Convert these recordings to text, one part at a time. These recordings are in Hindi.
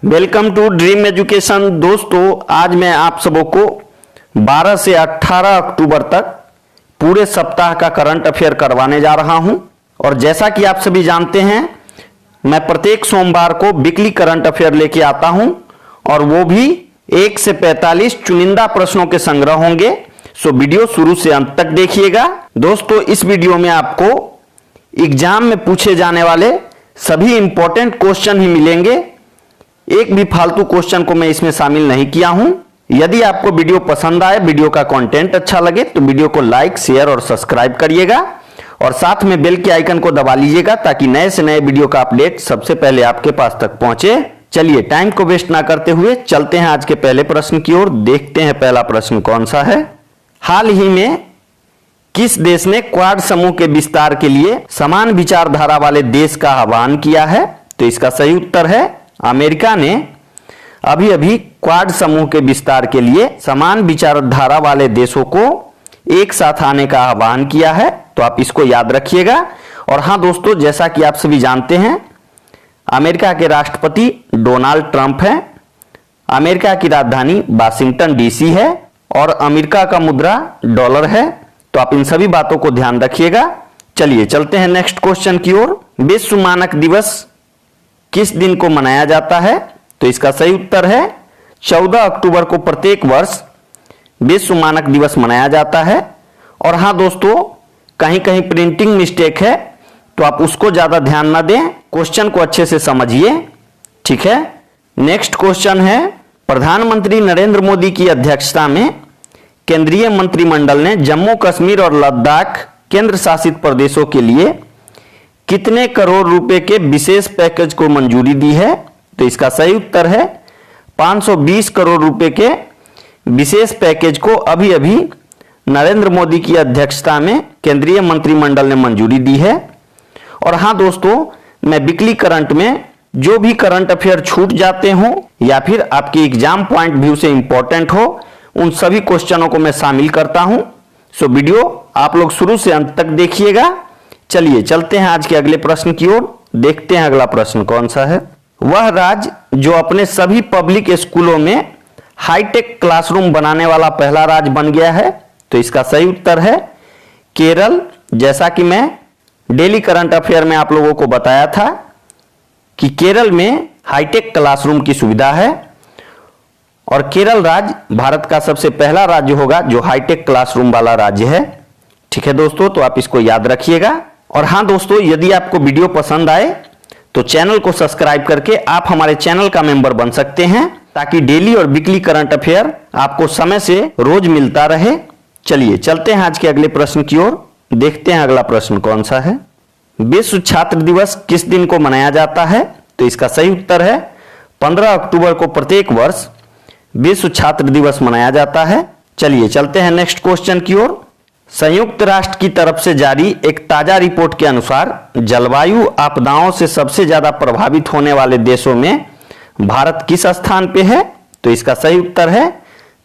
Welcome to dream education. दोस्तों, आज मैं आप सबों को 12 से 18 अक्टूबर तक पूरे सप्ताह का करंट अफेयर करवाने जा रहा हूं। और जैसा कि आप सभी जानते हैं, मैं प्रत्येक सोमवार को वीकली करंट अफेयर लेके आता हूं और वो भी 1 से 45 चुनिंदा प्रश्नों के संग्रह होंगे। सो वीडियो शुरू से अंत तक देखिएगा। दोस्तों, इस वीडियो में आपको एग्जाम में पूछे जाने वाले सभी इंपॉर्टेंट क्वेश्चन ही मिलेंगे। एक भी फालतू क्वेश्चन को मैं इसमें शामिल नहीं किया हूं। यदि आपको वीडियो पसंद आए, वीडियो का कंटेंट अच्छा लगे तो वीडियो को लाइक, शेयर और सब्सक्राइब करिएगा और साथ में बेल के आइकन को दबा लीजिएगा ताकि नए से नए वीडियो का अपडेट सबसे पहले आपके पास तक पहुंचे। चलिए, टाइम को वेस्ट ना करते हुए चलते हैं आज के पहले प्रश्न की ओर। देखते हैं पहला प्रश्न कौन सा है। हाल ही में किस देश ने क्वाड समूह के विस्तार के लिए समान विचारधारा वाले देश का आह्वान किया है? तो इसका सही उत्तर है अमेरिका ने अभी अभी क्वाड समूह के विस्तार के लिए समान विचारधारा वाले देशों को एक साथ आने का आह्वान किया है। तो आप इसको याद रखिएगा। और हां दोस्तों, जैसा कि आप सभी जानते हैं, अमेरिका के राष्ट्रपति डोनाल्ड ट्रंप हैं। अमेरिका की राजधानी वाशिंगटन डीसी है और अमेरिका का मुद्रा डॉलर है। तो आप इन सभी बातों को ध्यान रखिएगा। चलिए चलते हैं नेक्स्ट क्वेश्चन की ओर। विश्व मानक दिवस किस दिन को मनाया जाता है? तो इसका सही उत्तर है 14 अक्टूबर को प्रत्येक वर्ष विश्व मानक दिवस मनाया जाता है। और हां दोस्तों, कहीं कहीं प्रिंटिंग मिस्टेक है तो आप उसको ज्यादा ध्यान ना दें, क्वेश्चन को अच्छे से समझिए, ठीक है। नेक्स्ट क्वेश्चन है, प्रधानमंत्री नरेंद्र मोदी की अध्यक्षता में केंद्रीय मंत्रिमंडल ने जम्मू कश्मीर और लद्दाख केंद्र शासित प्रदेशों के लिए कितने करोड़ रुपए के विशेष पैकेज को मंजूरी दी है? तो इसका सही उत्तर है 520 करोड़ रुपए के विशेष पैकेज को अभी अभी नरेंद्र मोदी की अध्यक्षता में केंद्रीय मंत्रिमंडल ने मंजूरी दी है। और हां दोस्तों, मैं वीकली करंट में जो भी करंट अफेयर छूट जाते हो या फिर आपके एग्जाम पॉइंट व्यू से इंपॉर्टेंट हो, उन सभी क्वेश्चनों को मैं शामिल करता हूं। सो वीडियो आप लोग शुरू से अंत तक देखिएगा। चलिए चलते हैं आज के अगले प्रश्न की ओर। देखते हैं अगला प्रश्न कौन सा है। वह राज्य जो अपने सभी पब्लिक स्कूलों में हाईटेक क्लासरूम बनाने वाला पहला राज्य बन गया है? तो इसका सही उत्तर है केरल। जैसा कि मैं डेली करंट अफेयर में आप लोगों को बताया था कि केरल में हाईटेक क्लासरूम की सुविधा है और केरल राज्य भारत का सबसे पहला राज्य होगा जो हाईटेक क्लासरूम वाला राज्य है, ठीक है दोस्तों। तो आप इसको याद रखिएगा। और हां दोस्तों, यदि आपको वीडियो पसंद आए तो चैनल को सब्सक्राइब करके आप हमारे चैनल का मेंबर बन सकते हैं ताकि डेली और वीकली करंट अफेयर आपको समय से रोज मिलता रहे। चलिए चलते हैं आज के अगले प्रश्न की ओर। देखते हैं अगला प्रश्न कौन सा है। विश्व छात्र दिवस किस दिन को मनाया जाता है? तो इसका सही उत्तर है 15 अक्टूबर को प्रत्येक वर्ष विश्व छात्र दिवस मनाया जाता है। चलिए चलते हैं नेक्स्ट क्वेश्चन की ओर। संयुक्त राष्ट्र की तरफ से जारी एक ताजा रिपोर्ट के अनुसार जलवायु आपदाओं से सबसे ज्यादा प्रभावित होने वाले देशों में भारत किस स्थान पे है? तो इसका सही उत्तर है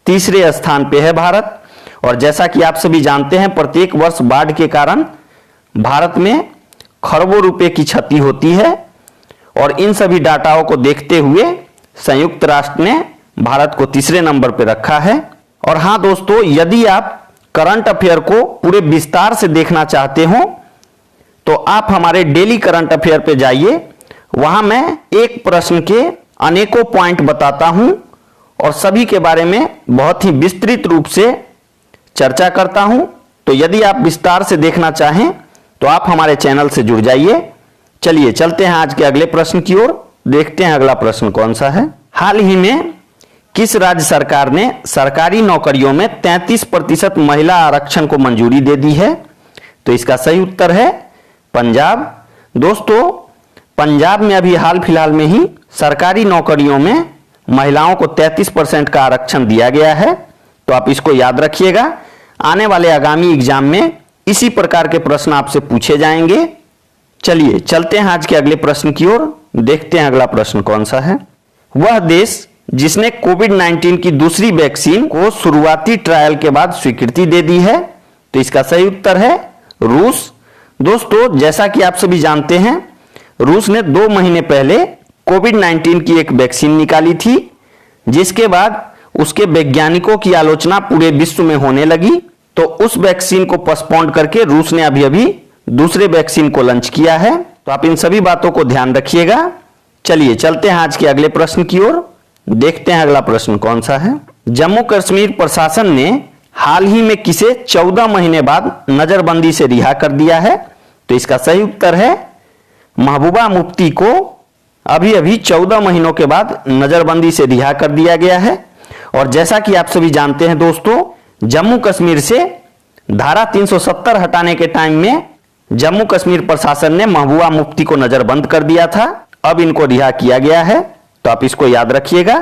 3रे स्थान पे है भारत। और जैसा कि आप सभी जानते हैं, प्रत्येक वर्ष बाढ़ के कारण भारत में खरबों रुपए की क्षति होती है और इन सभी डाटाओं को देखते हुए संयुक्त राष्ट्र ने भारत को 3रे नंबर पे रखा है। और हां दोस्तों, यदि आप करंट अफेयर को पूरे विस्तार से देखना चाहते हो तो आप हमारे डेली करंट अफेयर पे जाइए। वहां मैं एक प्रश्न के अनेकों पॉइंट बताता हूं और सभी के बारे में बहुत ही विस्तृत रूप से चर्चा करता हूं। तो यदि आप विस्तार से देखना चाहें तो आप हमारे चैनल से जुड़ जाइए। चलिए चलते हैं आज के अगले प्रश्न की ओर। देखते हैं अगला प्रश्न कौन सा है। हाल ही में किस राज्य सरकार ने सरकारी नौकरियों में 33% महिला आरक्षण को मंजूरी दे दी है? तो इसका सही उत्तर है पंजाब। दोस्तों, पंजाब में अभी हाल फिलहाल में ही सरकारी नौकरियों में महिलाओं को 33% का आरक्षण दिया गया है। तो आप इसको याद रखिएगा। आने वाले आगामी एग्जाम में इसी प्रकार के प्रश्न आपसे पूछे जाएंगे। चलिए चलते हैं आज के अगले प्रश्न की ओर। देखते हैं अगला प्रश्न कौन सा है। वह देश जिसने कोविड-19 की दूसरी वैक्सीन को शुरुआती ट्रायल के बाद स्वीकृति दे दी है? तो इसका सही उत्तर है रूस। दोस्तों, जैसा कि आप सभी जानते हैं, रूस ने 2 महीने पहले कोविड-19 की एक वैक्सीन निकाली थी, जिसके बाद उसके वैज्ञानिकों की आलोचना पूरे विश्व में होने लगी। तो उस वैक्सीन को पोस्टपोन करके रूस ने अभी अभी दूसरे वैक्सीन को लॉन्च किया है। तो आप इन सभी बातों को ध्यान रखिएगा। चलिए चलते हैं आज के अगले प्रश्न की ओर। देखते हैं अगला प्रश्न कौन सा है। जम्मू कश्मीर प्रशासन ने हाल ही में किसे 14 महीने बाद नजरबंदी से रिहा कर दिया है? तो इसका सही उत्तर है महबूबा मुफ्ती को अभी अभी 14 महीनों के बाद नजरबंदी से रिहा कर दिया गया है। और जैसा कि आप सभी जानते हैं दोस्तों, जम्मू कश्मीर से धारा 370 हटाने के टाइम में जम्मू कश्मीर प्रशासन ने महबूबा मुफ्ती को नजरबंद कर दिया था। अब इनको रिहा किया गया है, तो आप इसको याद रखिएगा।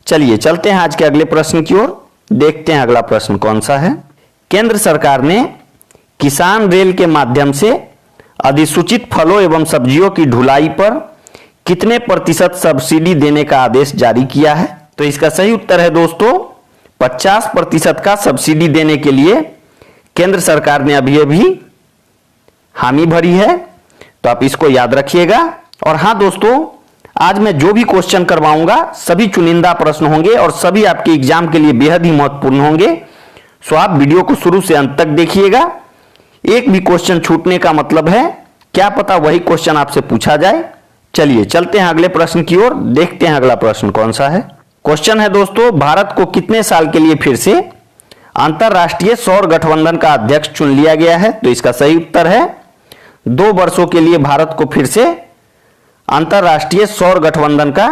चलिए चलते हैं आज के अगले प्रश्न की ओर। देखते हैं अगला प्रश्न कौन सा है। केंद्र सरकार ने किसान रेल के माध्यम से अधिसूचित फलों एवं सब्जियों की ढुलाई पर कितने प्रतिशत सब्सिडी देने का आदेश जारी किया है? तो इसका सही उत्तर है दोस्तों 50% का सब्सिडी देने के लिए केंद्र सरकार ने अभी अभी हामी भरी है। तो आप इसको याद रखिएगा। और हां दोस्तों, आज मैं जो भी क्वेश्चन करवाऊंगा सभी चुनिंदा प्रश्न होंगे और सभी आपके एग्जाम के लिए बेहद ही महत्वपूर्ण होंगे। सो आप वीडियो को शुरू से अंत तक देखिएगा। एक भी क्वेश्चन छूटने का मतलब है क्या पता वही क्वेश्चन आपसे पूछा जाए। चलिए चलते हैं अगले प्रश्न की ओर। देखते हैं अगला प्रश्न कौन सा है। क्वेश्चन है दोस्तों, भारत को कितने साल के लिए फिर से अंतरराष्ट्रीय सौर गठबंधन का अध्यक्ष चुन लिया गया है? तो इसका सही उत्तर है 2 वर्षों के लिए भारत को फिर से अंतरराष्ट्रीय सौर गठबंधन का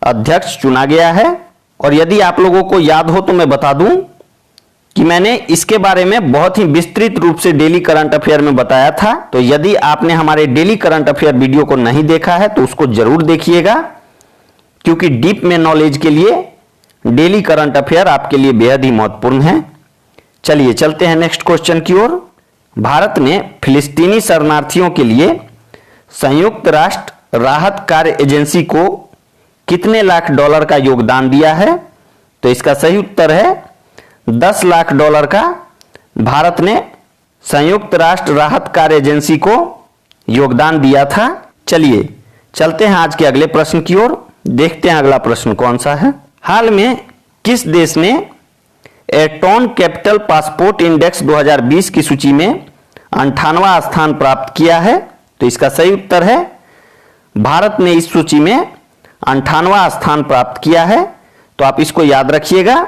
अध्यक्ष चुना गया है। और यदि आप लोगों को याद हो तो मैं बता दूं कि मैंने इसके बारे में बहुत ही विस्तृत रूप से डेली करंट अफेयर में बताया था। तो यदि आपने हमारे डेली करंट अफेयर वीडियो को नहीं देखा है तो उसको जरूर देखिएगा, क्योंकि डीप में नॉलेज के लिए डेली करंट अफेयर आपके लिए बेहद ही महत्वपूर्ण है। चलिए चलते हैं नेक्स्ट क्वेश्चन की ओर। भारत ने फिलिस्तीनी शरणार्थियों के लिए संयुक्त राष्ट्र राहत कार्य एजेंसी को कितने लाख डॉलर का योगदान दिया है? तो इसका सही उत्तर है 10 लाख डॉलर का भारत ने संयुक्त राष्ट्र राहत कार्य एजेंसी को योगदान दिया था। चलिए चलते हैं आज के अगले प्रश्न की ओर। देखते हैं अगला प्रश्न कौन सा है। हाल में किस देश ने एटॉन कैपिटल पासपोर्ट इंडेक्स 2020 की सूची में 98वां स्थान प्राप्त किया है? तो इसका सही उत्तर है भारत ने इस सूची में 98वां स्थान प्राप्त किया है। तो आप इसको याद रखिएगा।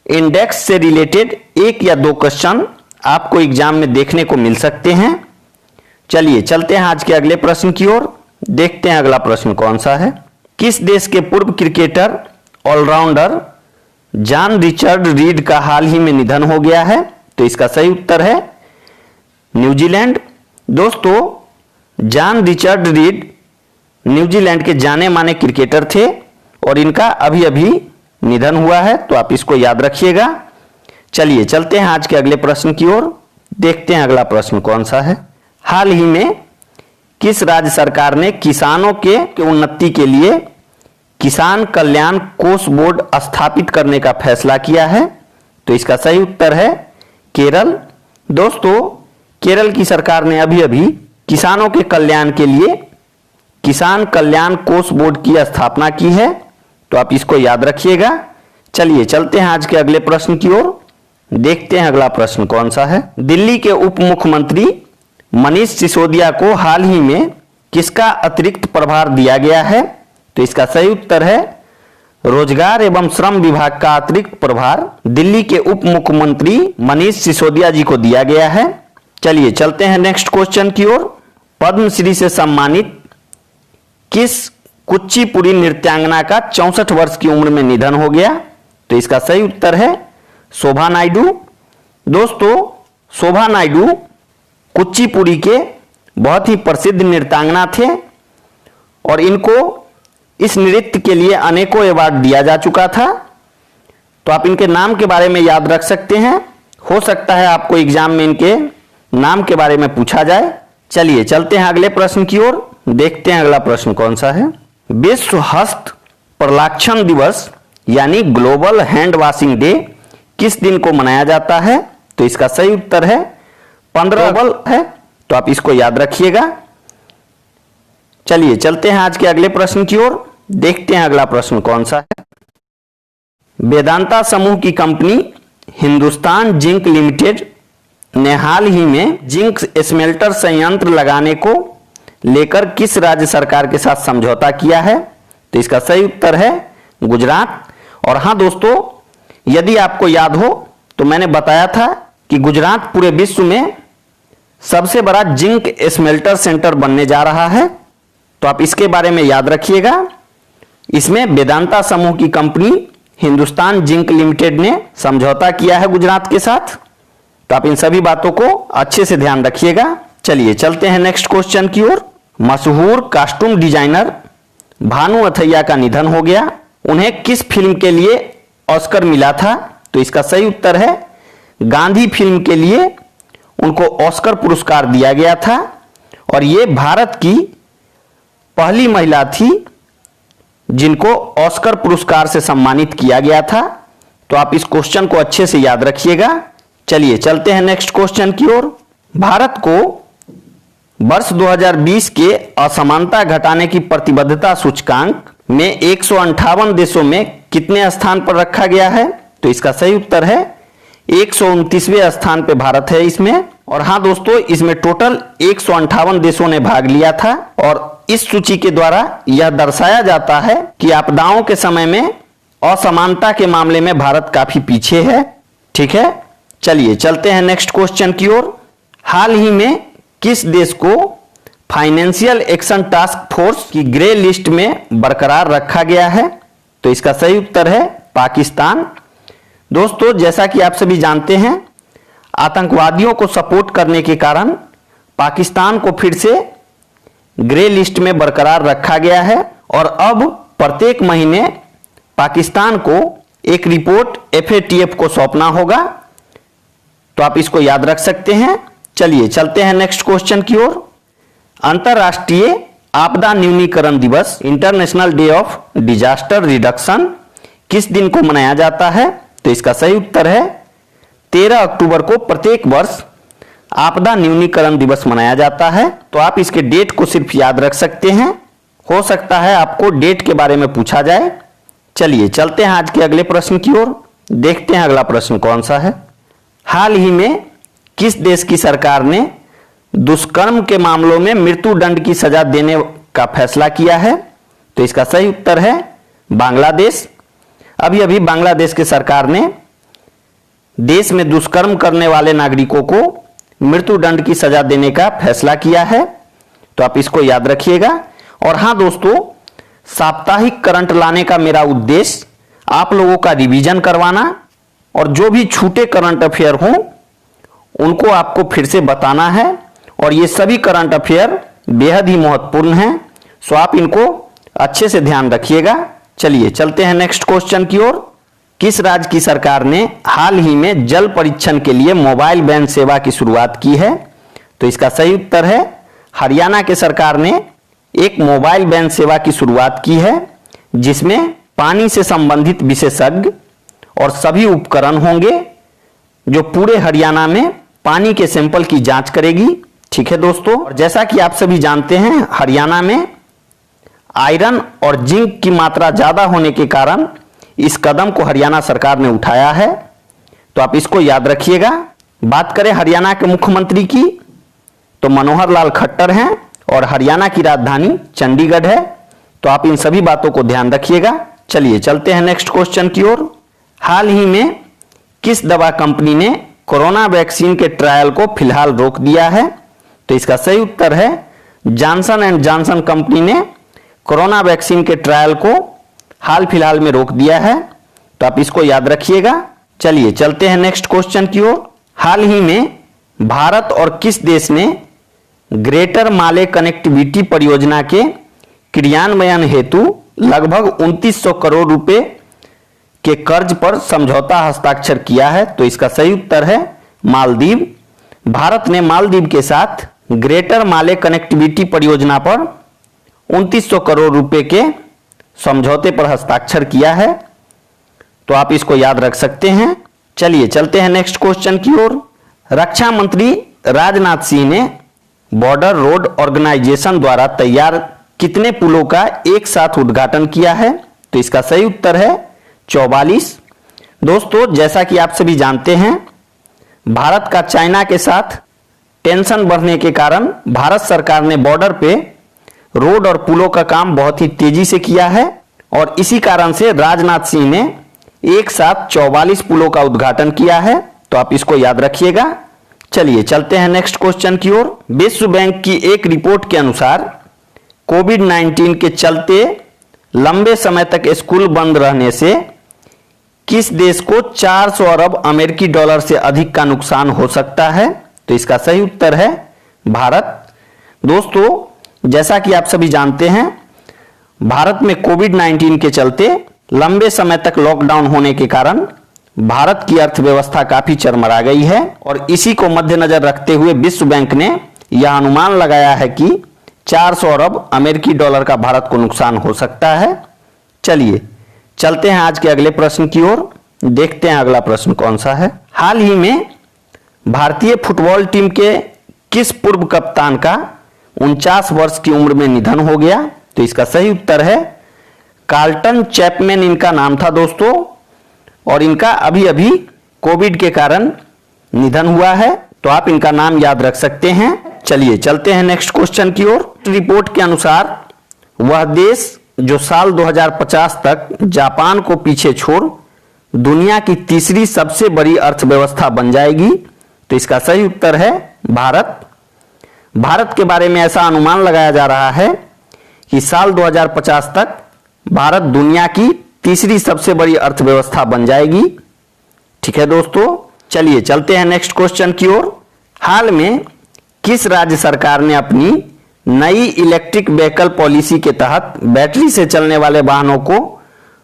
इंडेक्स से रिलेटेड 1 या 2 क्वेश्चन आपको एग्जाम में देखने को मिल सकते हैं। चलिए चलते हैं आज के अगले प्रश्न की ओर। देखते हैं अगला प्रश्न कौन सा है। किस देश के पूर्व cricketer allrounder John Richard Reid का हाल ही में निधन हो गया है? तो इसका सही उत्तर है न्यूजीलैंड। दोस्तों, जॉन रिचर्ड रीड न्यूजीलैंड के जाने माने क्रिकेटर थे और इनका अभी अभी निधन हुआ है। तो आप इसको याद रखिएगा। चलिए चलते हैं आज के अगले प्रश्न की ओर। देखते हैं अगला प्रश्न कौन सा है। हाल ही में किस राज्य सरकार ने किसानों के उन्नति के लिए किसान कल्याण कोष बोर्ड स्थापित करने का फैसला किया है? तो इसका सही उत्तर है केरल। दोस्तों, केरल की सरकार ने अभी अभी किसानों के कल्याण के लिए किसान कल्याण कोष बोर्ड की स्थापना की है। तो आप इसको याद रखिएगा। चलिए चलते हैं आज के अगले प्रश्न की ओर। देखते हैं अगला प्रश्न कौन सा है। दिल्ली के उप मुख्यमंत्री मनीष सिसोदिया को हाल ही में किसका अतिरिक्त प्रभार दिया गया है? तो इसका सही उत्तर है रोजगार एवं श्रम विभाग का अतिरिक्त प्रभार दिल्ली के उप मुख्यमंत्री मनीष सिसोदिया जी को दिया गया है। चलिए चलते हैं नेक्स्ट क्वेश्चन की ओर। पद्मश्री से सम्मानित किस कुचिपुड़ी नृत्यांगना का 64 वर्ष की उम्र में निधन हो गया? तो इसका सही उत्तर है शोभा नायडू। दोस्तों, शोभा नायडू कुचिपुड़ी के बहुत ही प्रसिद्ध नृत्यांगना थे और इनको इस नृत्य के लिए अनेकों अवार्ड दिया जा चुका था। तो आप इनके नाम के बारे में याद रख सकते हैं। हो सकता है आपको एग्जाम में इनके नाम के बारे में पूछा जाए। चलिए चलते हैं अगले प्रश्न की ओर। देखते हैं अगला प्रश्न कौन सा है। विश्व हस्त प्रलाक्षण दिवस यानी ग्लोबल हैंड वॉशिंग डे किस दिन को मनाया जाता है? तो इसका सही उत्तर है 15 है। तो आप इसको याद रखिएगा। चलिए चलते हैं आज के अगले प्रश्न की ओर। देखते हैं अगला प्रश्न कौन सा है। वेदांता समूह की कंपनी हिंदुस्तान जिंक लिमिटेड ने हाल ही में जिंक स्मेल्टर संयंत्र लगाने को लेकर किस राज्य सरकार के साथ समझौता किया है? तो इसका सही उत्तर है गुजरात। और हां दोस्तों, यदि आपको याद हो तो मैंने बताया था कि गुजरात पूरे विश्व में सबसे बड़ा जिंक स्मेल्टर सेंटर बनने जा रहा है, तो आप इसके बारे में याद रखिएगा। इसमें वेदांता समूह की कंपनी हिंदुस्तान जिंक लिमिटेड ने समझौता किया है गुजरात के साथ, तो आप इन सभी बातों को अच्छे से ध्यान रखिएगा। चलिए चलते हैं नेक्स्ट क्वेश्चन की ओर। मशहूर कॉस्ट्यूम डिजाइनर भानु अथैया का निधन हो गया, उन्हें किस फिल्म के लिए ऑस्कर मिला था? तो इसका सही उत्तर है गांधी फिल्म के लिए उनको ऑस्कर पुरस्कार दिया गया था, और ये भारत की पहली महिला थी जिनको ऑस्कर पुरस्कार से सम्मानित किया गया था। तो आप इस क्वेश्चन को अच्छे से याद रखिएगा। चलिए चलते हैं नेक्स्ट क्वेश्चन की ओर। भारत को वर्ष 2020 के असमानता घटाने की प्रतिबद्धता सूचकांक में 158 देशों में कितने स्थान पर रखा गया है? तो इसका सही उत्तर है 129वें स्थान पे भारत है इसमें। और हां दोस्तों, इसमें टोटल 158 देशों ने भाग लिया था, और इस सूची के द्वारा यह दर्शाया जाता है कि आपदाओं के समय में असमानता के मामले में भारत काफी पीछे है। ठीक है, चलिए चलते हैं नेक्स्ट क्वेश्चन की ओर। हाल ही में किस देश को फाइनेंशियल एक्शन टास्क फोर्स की ग्रे लिस्ट में बरकरार रखा गया है? तो इसका सही उत्तर है पाकिस्तान। दोस्तों, जैसा कि आप सभी जानते हैं, आतंकवादियों को सपोर्ट करने के कारण पाकिस्तान को फिर से ग्रे लिस्ट में बरकरार रखा गया है, और अब प्रत्येक महीने पाकिस्तान को एक रिपोर्ट FATF को सौंपना होगा। तो आप इसको याद रख सकते हैं। चलिए चलते हैं नेक्स्ट क्वेश्चन की ओर। अंतरराष्ट्रीय आपदा न्यूनीकरण दिवस, international day of disaster reduction, किस दिन को मनाया जाता है? तो इसका सही उत्तर है 13 अक्टूबर को प्रत्येक वर्ष आपदा न्यूनीकरण दिवस मनाया जाता है। तो आप इसके डेट को सिर्फ याद रख सकते हैं, हो सकता है आपको डेट के बारे में पूछा जाए। चलिए चलते हैं आज के अगले प्रश्न की ओर। देखते हैं अगला प्रश्न कौन सा है। हाल ही में किस देश की सरकार ने दुष्कर्म के मामलों में मृत्यु दंड की सजा देने का फैसला किया है? तो इसका सही उत्तर है बांग्लादेश। अभी अभी बांग्लादेश की सरकार ने देश में दुष्कर्म करने वाले नागरिकों को मृत्यु दंड की सजा देने का फैसला किया है, तो आप इसको याद रखिएगा। और हां दोस्तों, साप्ताहिक करंट लाने का मेरा उद्देश्य आप लोगों का रिवीजन करवाना, और जो भी छूटे करंट अफेयर हों उनको आपको फिर से बताना है, और ये सभी करंट अफेयर बेहद ही महत्वपूर्ण हैं, सो आप इनको अच्छे से ध्यान रखिएगा। चलिए चलते हैं नेक्स्ट क्वेश्चन की ओर। किस राज्य की सरकार ने हाल ही में जल परीक्षण के लिए मोबाइल वैन सेवा की शुरुआत की है? तो इसका सही उत्तर है हरियाणा के सरकार ने एक मोबाइल वैन सेवा की शुरुआत की है, जिसमें पानी से संबंधित विशेषज्ञ और सभी उपकरण होंगे जो पूरे हरियाणा में पानी के सैंपल की जांच करेगी। ठीक है दोस्तों, और जैसा कि आप सभी जानते हैं, हरियाणा में आयरन और जिंक की मात्रा ज्यादा होने के कारण इस कदम को हरियाणा सरकार ने उठाया है, तो आप इसको याद रखिएगा। बात करें हरियाणा के मुख्यमंत्री की, तो मनोहर लाल खट्टर हैं, और हरियाणा की राजधानी चंडीगढ़ है, तो आप इन सभी बातों को ध्यान रखिएगा। चलिए चलते हैं नेक्स्ट क्वेश्चन की ओर। हाल ही में किस दवा कंपनी ने कोरोना वैक्सीन के ट्रायल को फिलहाल रोक दिया है? तो इसका सही उत्तर है जॉनसन एंड जॉनसन कंपनी ने कोरोना वैक्सीन के ट्रायल को हाल फिलहाल में रोक दिया है, तो आप इसको याद रखिएगा। चलिए चलते हैं नेक्स्ट क्वेश्चन की ओर। हाल ही में भारत और किस देश ने ग्रेटर माले कनेक्टिविटी परियोजना के क्रियान्वयन हेतु लगभग 2900 करोड़ रुपए के कर्ज पर समझौता हस्ताक्षर किया है? तो इसका सही उत्तर है मालदीव। भारत ने मालदीव के साथ ग्रेटर माले कनेक्टिविटी परियोजना पर 2900 करोड़ रुपए के समझौते पर हस्ताक्षर किया है, तो आप इसको याद रख सकते हैं। चलिए चलते हैं नेक्स्ट क्वेश्चन की ओर। रक्षा मंत्री राजनाथ सिंह ने बॉर्डर रोड ऑर्गेनाइजेशन द्वारा तैयार कितने पुलों का एक साथ उद्घाटन किया है? तो इसका सही उत्तर है 44। दोस्तों, जैसा कि आप सभी जानते हैं, भारत का चाइना के साथ टेंशन बढ़ने के कारण भारत सरकार ने बॉर्डर पे रोड और पुलों का काम बहुत ही तेजी से किया है और इसी कारण से राजनाथ सिंह ने एक साथ 44 पुलों का उद्घाटन किया है। तो आप इसको याद रखिएगा। चलिए चलते हैं नेक्स्ट क्वेश्चन की ओर। विश्व बैंक की एक रिपोर्ट के अनुसार कोविड-19 के चलते लंबे समय तक स्कूल बंद रहने से किस देश को 400 अरब अमेरिकी डॉलर से अधिक का नुकसान हो सकता है? तो इसका सही उत्तर है भारत। दोस्तों, जैसा कि आप सभी जानते हैं, भारत में कोविड-19 के चलते लंबे समय तक लॉकडाउन होने के कारण भारत की अर्थव्यवस्था काफी चरमरा गई है और इसी को मद्देनजर रखते हुए विश्व बैंक ने यह अनुमान लगाया है कि 400 अरब अमेरिकी डॉलर का भारत को नुकसान हो सकता है। चलिए चलते हैं आज के अगले प्रश्न की ओर। देखते हैं अगला प्रश्न कौन सा है। हाल ही में भारतीय फुटबॉल टीम के किस पूर्व कप्तान का 49 वर्ष की उम्र में निधन हो गया? तो इसका सही उत्तर है कार्लटन चैपमैन इनका नाम था दोस्तों, और इनका अभी अभी कोविड के कारण निधन हुआ है। तो आप इनका नाम याद रख सकते हैं। चलिए चलते हैं नेक्स्ट क्वेश्चन की ओर। रिपोर्ट के अनुसार वह देश जो साल 2050 तक जापान को पीछे छोड़ दुनिया की तीसरी सबसे बड़ी अर्थव्यवस्था बन जाएगी? तो इसका सही उत्तर है भारत। भारत के बारे में ऐसा अनुमान लगाया जा रहा है कि साल 2050 तक भारत दुनिया की तीसरी सबसे बड़ी अर्थव्यवस्था बन जाएगी। ठीक है दोस्तों, चलिए चलते हैं नेक्स्ट क्वेश्चन की ओर। हाल में किस राज्य सरकार ने अपनी नई इलेक्ट्रिक व्हीकल पॉलिसी के तहत बैटरी से चलने वाले वाहनों को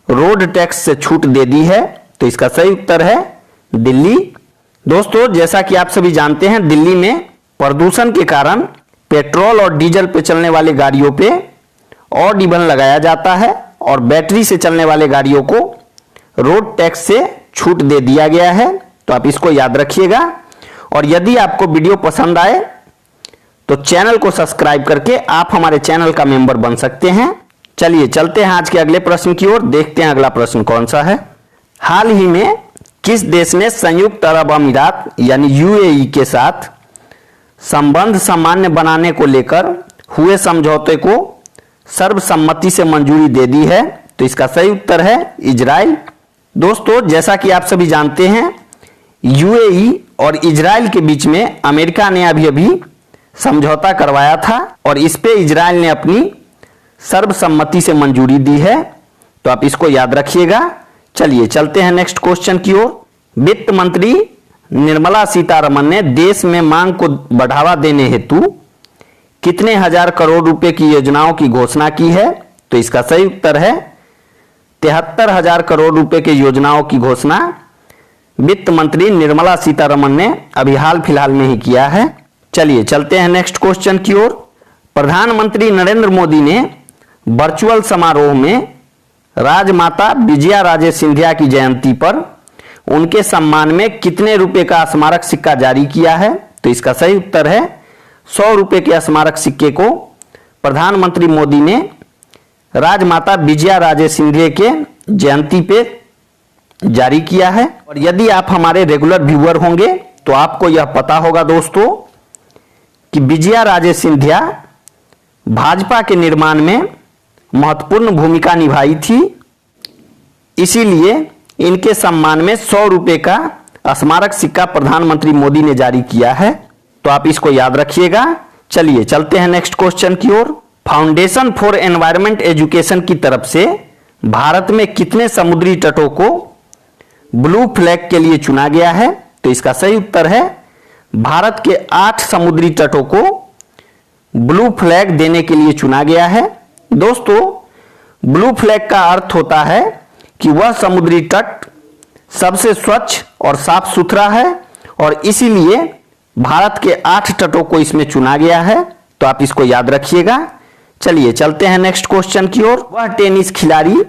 रोड टैक्स से छूट दे दी है? तो इसका सही उत्तर है दिल्ली। दोस्तों, जैसा कि आप सभी जानते हैं, दिल्ली में प्रदूषण के कारण पेट्रोल और डीजल पे चलने वाली गाड़ियों पे और रिबन लगाया जाता है और बैटरी से चलने वाले गाड़ियों को रोड टैक्स से छूट दे दिया गया है। तो आप इसको याद रखिएगा और यदि आपको वीडियो पसंद आए तो चैनल को सब्सक्राइब करके आप हमारे चैनल का मेंबर बन सकते हैं। चलिए चलते हैं आज के अगले प्रश्न की ओर। देखते हैं अगला प्रश्न कौन सा है। हाल ही में किस देश ने संयुक्त अरब अमीरात यानी यूएई के साथ संबंध सामान्य बनाने को लेकर हुए समझौते को सर्वसम्मति से मंजूरी दे दी है? तो इसका सही उत्तर है इजराइल। दोस्तों, जैसा कि आप सभी जानते हैं, यूएई और इजराइल के बीच में अमेरिका ने अभी अभी समझौता करवाया था और इस पे इजराइल ने अपनी सर्वसम्मति से मंजूरी दी है। तो आप इसको याद रखिएगा। चलिए चलते हैं नेक्स्ट क्वेश्चन की ओर। वित्त मंत्री निर्मला सीतारमण ने देश में मांग को बढ़ावा देने हेतु कितने हजार करोड़ रुपए की योजनाओं की घोषणा की है? तो इसका सही उत्तर है 73,000 करोड़ रुपए की योजनाओं की घोषणा वित्त मंत्री निर्मला सीतारमण ने अभी हाल फिलहाल में ही किया है। चलिए चलते हैं नेक्स्ट क्वेश्चन की ओर। प्रधानमंत्री नरेंद्र मोदी ने वर्चुअल समारोह में राजमाता विजया राजे सिंधिया की जयंती पर उनके सम्मान में कितने रुपए का स्मारक सिक्का जारी किया है? तो इसका सही उत्तर है 100 रुपए के स्मारक सिक्के को प्रधानमंत्री मोदी ने राजमाता विजया राजे सिंधिया के जयंती पे जारी किया है। और यदि आप हमारे रेगुलर व्यूअर होंगे तो आपको यह पता होगा दोस्तों कि विजया राजे सिंधिया भाजपा के निर्माण में महत्वपूर्ण भूमिका निभाई थी, इसीलिए इनके सम्मान में 100 रुपए का स्मारक सिक्का प्रधानमंत्री मोदी ने जारी किया है। तो आप इसको याद रखिएगा। चलिए चलते हैं नेक्स्ट क्वेश्चन की ओर। फाउंडेशन फॉर एनवायरमेंट एजुकेशन की तरफ से भारत में कितने समुद्री तटों को ब्लू फ्लैग के लिए चुना गया है? तो इसका सही उत्तर है भारत के 8 समुद्री तटों को ब्लू फ्लैग देने के लिए चुना गया है। दोस्तों, ब्लू फ्लैग का अर्थ होता है कि वह समुद्री तट सबसे स्वच्छ और साफ सुथरा है और इसीलिए भारत के 8 तटों को इसमें चुना गया है। तो आप इसको याद रखिएगा। चलिए चलते हैं नेक्स्ट क्वेश्चन की ओर। वह टेनिस खिलाड़ी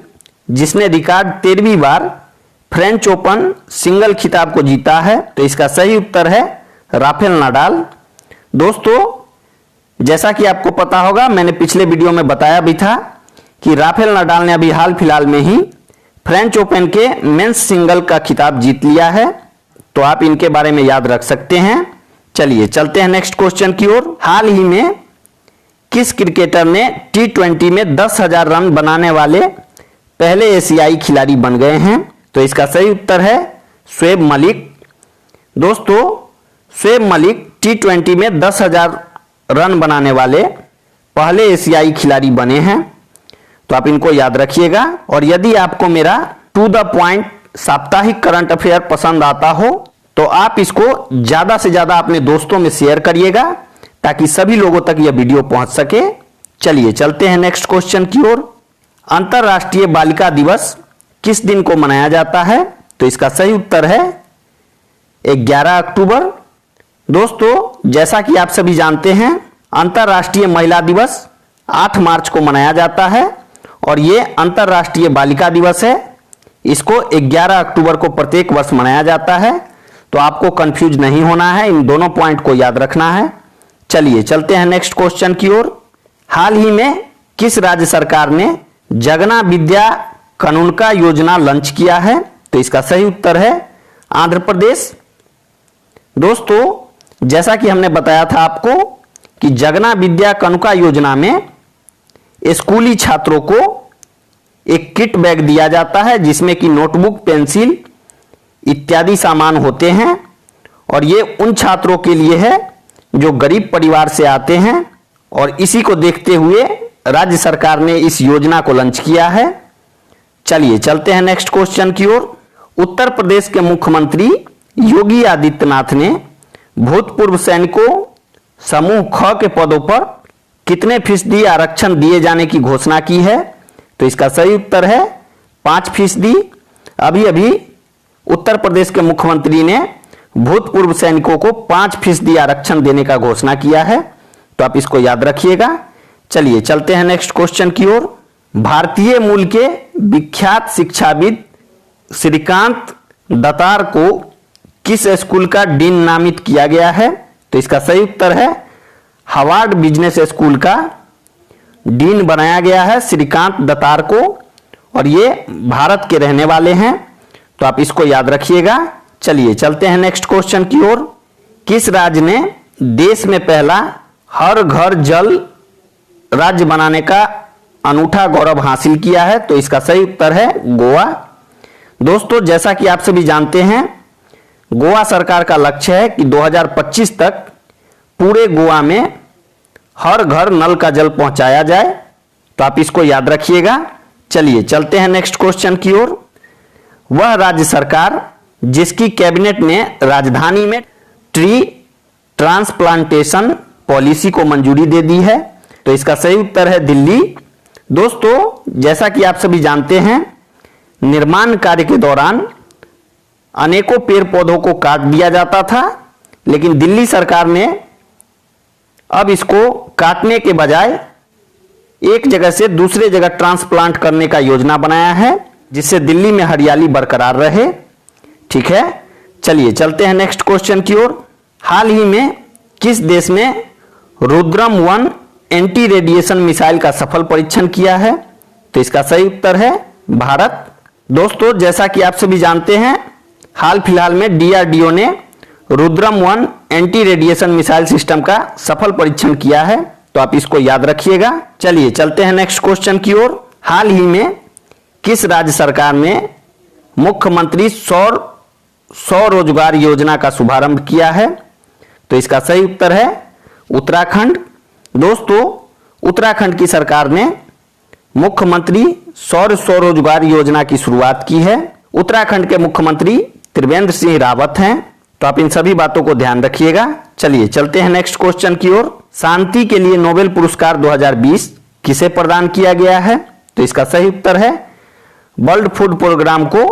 जिसने रिकॉर्ड 13वीं बार फ्रेंच ओपन सिंगल खिताब को जीता है? तो इसका सही उत्तर है राफेल नाडाल। दोस्तों, जैसा कि आपको पता होगा, मैंने पिछले वीडियो में बताया भी था कि राफेल नडाल ने अभी हाल फिलहाल में ही फ्रेंच ओपन के मेंस सिंगल का खिताब जीत लिया है, तो आप इनके बारे में याद रख सकते हैं। चलिए चलते हैं नेक्स्ट क्वेश्चन की ओर। हाल ही में किस क्रिकेटर ने T20 में 10,000 रन बनाने वाले पहले एशियाई खिलाड़ी बन गए हैं? तो इसका सही उत्तर है शोएब मलिक। दोस्तों, शोएब मलिक T20 में 10,000 रन बनाने वाले पहले एशियाई खिलाड़ी बने हैं, तो आप इनको याद रखिएगा। और यदि आपको मेरा टू द पॉइंट साप्ताहिक करंट अफेयर पसंद आता हो तो आप इसको ज्यादा से ज्यादा अपने दोस्तों में शेयर करिएगा ताकि सभी लोगों तक यह वीडियो पहुंच सके। चलिए चलते हैं नेक्स्ट क्वेश्चन की ओर। अंतरराष्ट्रीय बालिका दिवस किस दिन को मनाया जाता है? तो इसका सही उत्तर है 11 अक्टूबर। दोस्तों, जैसा कि आप सभी जानते हैं, अंतरराष्ट्रीय महिला दिवस 8 मार्च को मनाया जाता है और यह अंतरराष्ट्रीय बालिका दिवस है। इसको 11 अक्टूबर को प्रत्येक वर्ष मनाया जाता है, तो आपको कंफ्यूज नहीं होना है, इन दोनों पॉइंट को याद रखना है। चलिए चलते हैं नेक्स्ट क्वेश्चन की ओर। हाल ही में किस राज्य सरकार ने जगना विद्या कानूनका योजना लॉन्च किया है? तो इसका सही उत्तर है आंध्र प्रदेश। दोस्तों, जैसा कि हमने बताया था आपको कि जगना विद्या कानूनका योजना में स्कूली छात्रों को एक किट बैग दिया जाता है जिसमें कि नोटबुक, पेंसिल इत्यादि सामान होते हैं, और ये उन छात्रों के लिए है जो गरीब परिवार से आते हैं, और इसी को देखते हुए राज्य सरकार ने इस योजना को लॉन्च किया है। चलिए चलते हैं नेक्स्ट क्वेश्चन की ओर। उत्तर प्रदेश के मुख्यमंत्री योगी आदित्यनाथ ने भूतपूर्व सैनिकों समूह ख के पदों पर कितने फीसदी आरक्षण दिए जाने की घोषणा की है? तो इसका सही उत्तर है 5%। अभी अभी उत्तर प्रदेश के मुख्यमंत्री ने भूतपूर्व सैनिकों को 5% आरक्षण देने का घोषणा किया है, तो आप इसको याद रखिएगा। चलिए चलते हैं नेक्स्ट क्वेश्चन की ओर। भारतीय मूल के विख्यात शिक्षाविद श्रीकांत दत्तार को किस स्कूल का डीन नामित किया गया है? तो इसका सही उत्तर है हार्वर्ड बिजनेस स्कूल का डीन बनाया गया है श्रीकांत दत्तार को, और ये भारत के रहने वाले हैं, तो आप इसको याद रखिएगा। चलिए चलते हैं नेक्स्ट क्वेश्चन की ओर। किस राज्य ने देश में पहला हर घर जल राज्य बनाने का अनूठा गौरव हासिल किया है? तो इसका सही उत्तर है गोवा। दोस्तों, जैसा कि आप सभी जानते हैं, गोवा सरकार का लक्ष्य है कि 2025 तक पूरे गोवा में हर घर नल का जल पहुंचाया जाए, तो आप इसको याद रखिएगा। चलिए चलते हैं नेक्स्ट क्वेश्चन की ओर। वह राज्य सरकार जिसकी कैबिनेट ने राजधानी में ट्री ट्रांसप्लांटेशन पॉलिसी को मंजूरी दे दी है? तो इसका सही उत्तर है दिल्ली। दोस्तों, जैसा कि आप सभी जानते हैं, निर्माण कार्य के दौरान अनेकों पेड़ पौधों को काट दिया जाता था, लेकिन दिल्ली सरकार ने अब इसको काटने के बजाय एक जगह से दूसरे जगह ट्रांसप्लांट करने का योजना बनाया है, जिससे दिल्ली में हरियाली बरकरार रहे। ठीक है, चलिए चलते हैं नेक्स्ट क्वेश्चन की ओर। हाल ही में किस देश ने रुद्रम 1 एंटी रेडिएशन मिसाइल का सफल परीक्षण किया है? तो इसका सही उत्तर है भारत। दोस्तों, जैसा कि आप सभी जानते हैं, हाल फिलहाल में DRDO ने Rudram 1 anti radiation missile system का सफल परीक्षण किया है, तो आप इसको याद रखिएगा। चलिए चलते हैं नेक्स्ट क्वेश्चन की ओर। हाल ही में किस राज्य सरकार ने मुख्यमंत्री सौ रोजगार योजना का शुभारंभ किया है? तो इसका सही उत्तर है उत्तराखंड। दोस्तों, उत्तराखंड की सरकार ने मुख्यमंत्री सौ रोजगार योजना की शुरुआत की है। उत्तराखंड के मुख्यमंत्री त्रिवेंद्र सिंह रावत हैं, तो आप इन सभी बातों को ध्यान रखिएगा। चलिए चलते हैं नेक्स्ट क्वेश्चन की ओर। शांति के लिए नोबेल पुरस्कार 2020 किसे प्रदान किया गया है? तो इसका सही उत्तर है वर्ल्ड फूड प्रोग्राम को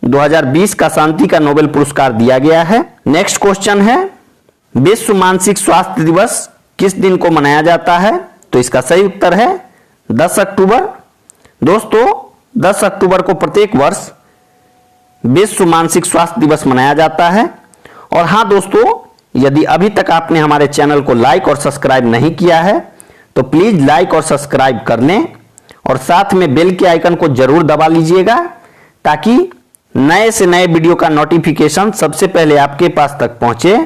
2020 का शांति का नोबेल पुरस्कार दिया गया है। नेक्स्ट क्वेश्चन है, विश्व मानसिक स्वास्थ्य दिवस किस दिन को मनाया जाता है? तो इसका सही उत्तर है 10 अक्टूबर। दोस्तों, 10 अक्टूबर को प्रत्येक वर्ष विश्व मानसिक स्वास्थ्य दिवस मनाया जाता है। और हाँ दोस्तों, यदि अभी तक आपने हमारे चैनल को लाइक और सब्सक्राइब नहीं किया है तो प्लीज लाइक और सब्सक्राइब कर लें और साथ में बेल के आइकन को जरूर दबा लीजिएगा ताकि नए से नए वीडियो का नोटिफिकेशन सबसे पहले आपके पास तक पहुंचे।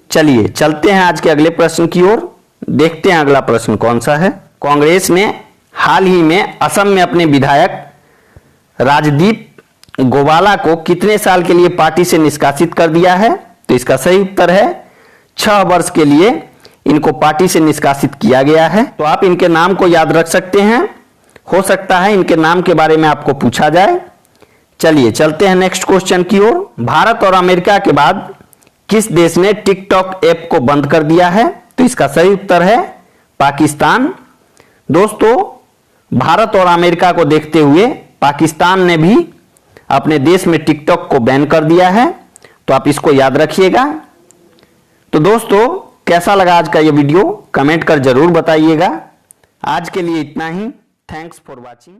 चलिए चलते हैं आज के अगले प्रश्न की ओर। देखते हैं अगला प्रश्न कौन सा है। कांग्रेस ने हाल ही में असम में अपने विधायक राजदीप गोवाला को कितने साल के लिए पार्टी से निष्कासित कर दिया है? तो इसका सही उत्तर है 6 वर्ष के लिए इनको पार्टी से निष्कासित किया गया है। तो आप इनके नाम को याद रख सकते हैं, हो सकता है इनके नाम के बारे में आपको पूछा जाए। चलिए चलते हैं नेक्स्ट क्वेश्चन की ओर। भारत और अमेरिका के बाद किस देश ने टिकटॉक ऐप को बंद कर दिया है? तो इसका सही उत्तर है पाकिस्तान। दोस्तों, भारत और अमेरिका को देखते हुए पाकिस्तान ने भी अपने देश में टिकटॉक को बैन कर दिया है, तो आप इसको याद रखिएगा। तो दोस्तों, कैसा लगा आज का ये वीडियो कमेंट कर जरूर बताइएगा। आज के लिए इतना ही। Thanks for watching.